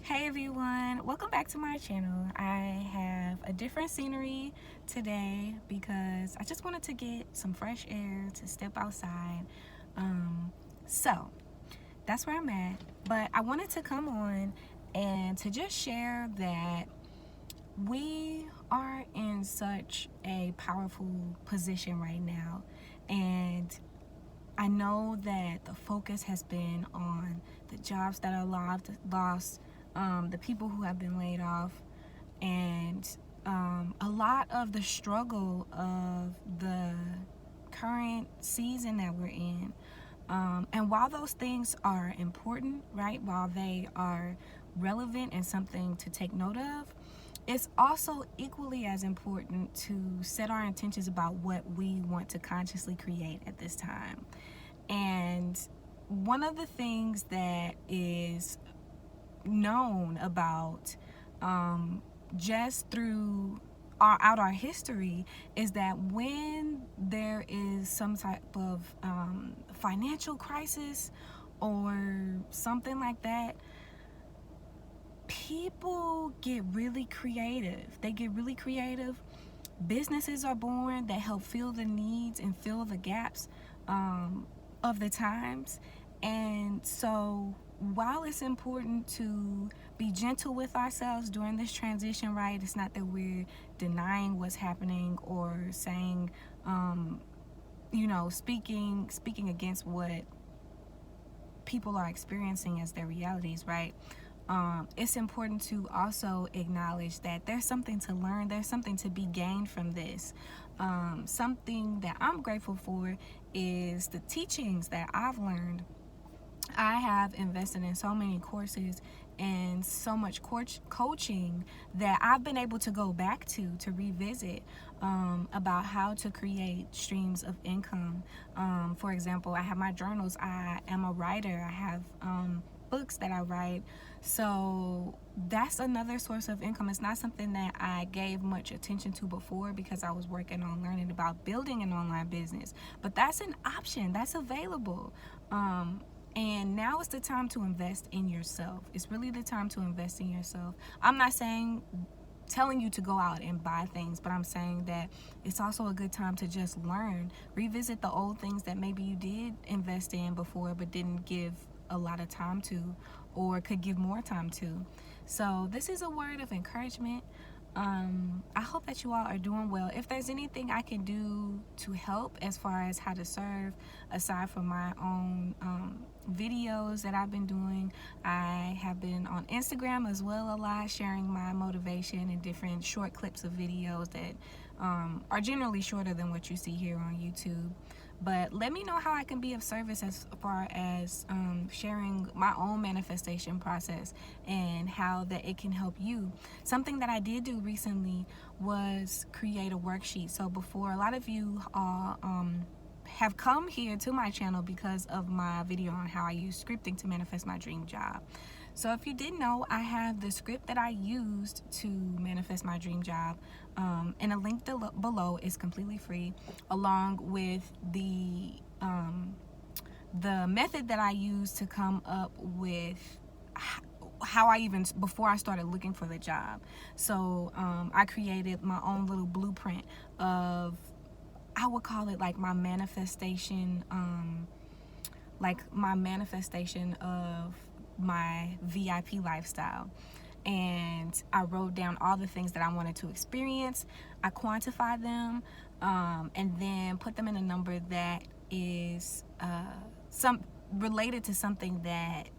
Hey everyone, welcome back to my channel. I have a different scenery today because I just wanted to get some fresh air to step outside. So that's where I'm at. But I wanted to come on and to just share that we are in such a powerful position right now. And I know that the focus has been on the jobs that are lost, the people who have been laid off, and a lot of the struggle of the current season that we're in. And while those things are important, right, while they are relevant and something to take note of, it's also equally as important to set our intentions about what we want to consciously create at this time. And one of the things that is known about just through our history is that when there is some type of financial crisis or something like that, people get really creative. They get really creative. Businesses are born that help fill the needs and fill the gaps of the times. And so while it's important to be gentle with ourselves during this transition, right, it's not that we're denying what's happening or saying speaking against what people are experiencing as their realities, right? It's important to also acknowledge that there's something to learn, there's something to be gained from this. Something that I'm grateful for is the teachings that I've learned. I have invested in so many courses and so much coaching that I've been able to go back to revisit about how to create streams of income. For example, I have my journals. I am a writer. I have books that I write. So that's another source of income. It's not something that I gave much attention to before because I was working on learning about building an online business. But that's an option that's available. And now is the time to invest in yourself. It's really the time to invest in yourself. I'm not telling you to go out and buy things, but I'm saying that it's also a good time to just learn, revisit the old things that maybe you did invest in before but didn't give a lot of time to or could give more time to. So this is a word of encouragement. I hope that you all are doing well. If there's anything I can do to help as far as how to serve, aside from my own videos that I've been doing, I have been on Instagram as well a lot, sharing my motivation and different short clips of videos that are generally shorter than what you see here on YouTube. But let me know how I can be of service as far as sharing my own manifestation process and how that it can help you. Something that I did do recently was create a worksheet. So before, a lot of you have come here to my channel because of my video on how I use scripting to manifest my dream job. So if you didn't know, I have the script that I used to manifest my dream job, and a link below is completely free, along with the method that I used to come up with how I even, before I started looking for the job. So I created my own little blueprint of, I would call it like my manifestation, of my VIP lifestyle. And I wrote down all the things that I wanted to experience. I quantified them, and then put them in a number that is some related to something that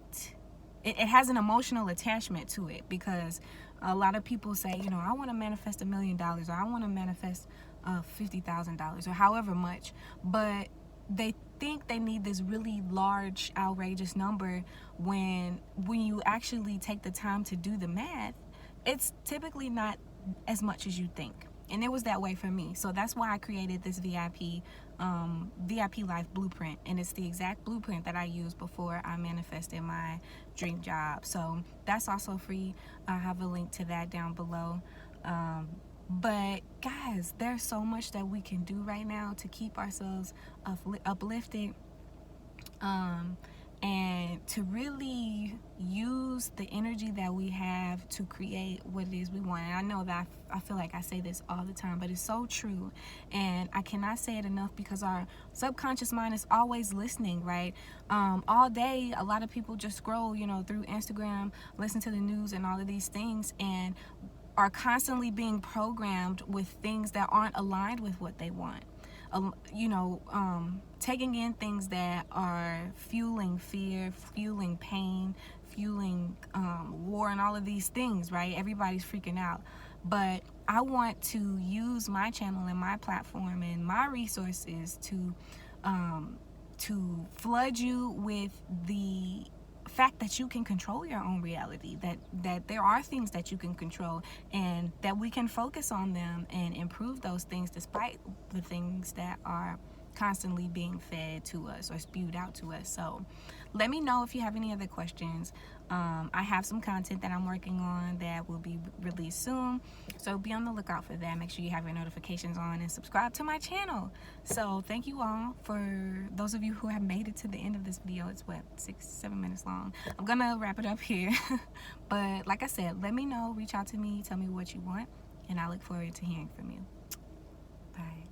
it has an emotional attachment to it, because a lot of people say, I want to manifest $1 million, or I want to manifest $50,000, or however much, but they think they need this really large, outrageous number when you actually take the time to do the math, it's typically not as much as you think. And it was that way for me. So that's why I created this VIP Life Blueprint. And it's the exact blueprint that I used before I manifested my dream job. So that's also free. I have a link to that down below. But guys, there's so much that we can do right now to keep ourselves uplifted. and to really use the energy that we have to create what it is we want. And I know that I feel like I say this all the time, but it's so true, and I cannot say it enough, because our subconscious mind is always listening, right? All day a lot of people just scroll, through Instagram, listen to the news and all of these things, and are constantly being programmed with things that aren't aligned with what they want. Taking in things that are fueling fear, fueling pain, fueling war, and all of these things, right? Everybody's freaking out. But I want to use my channel and my platform and my resources to flood you with the fact that you can control your own reality, that there are things that you can control, and that we can focus on them and improve those things despite the things that are constantly being fed to us or spewed out to us. So let me know if you have any other questions. I have some content that I'm working on that will be released soon, so be on the lookout for that. Make sure you have your notifications on and subscribe to my channel. So thank you all. For those of you who have made it to the end of this video, it's 6-7 minutes long. I'm gonna wrap it up here. But like I said, let me know, reach out to me, tell me what you want, and I look forward to hearing from you. Bye.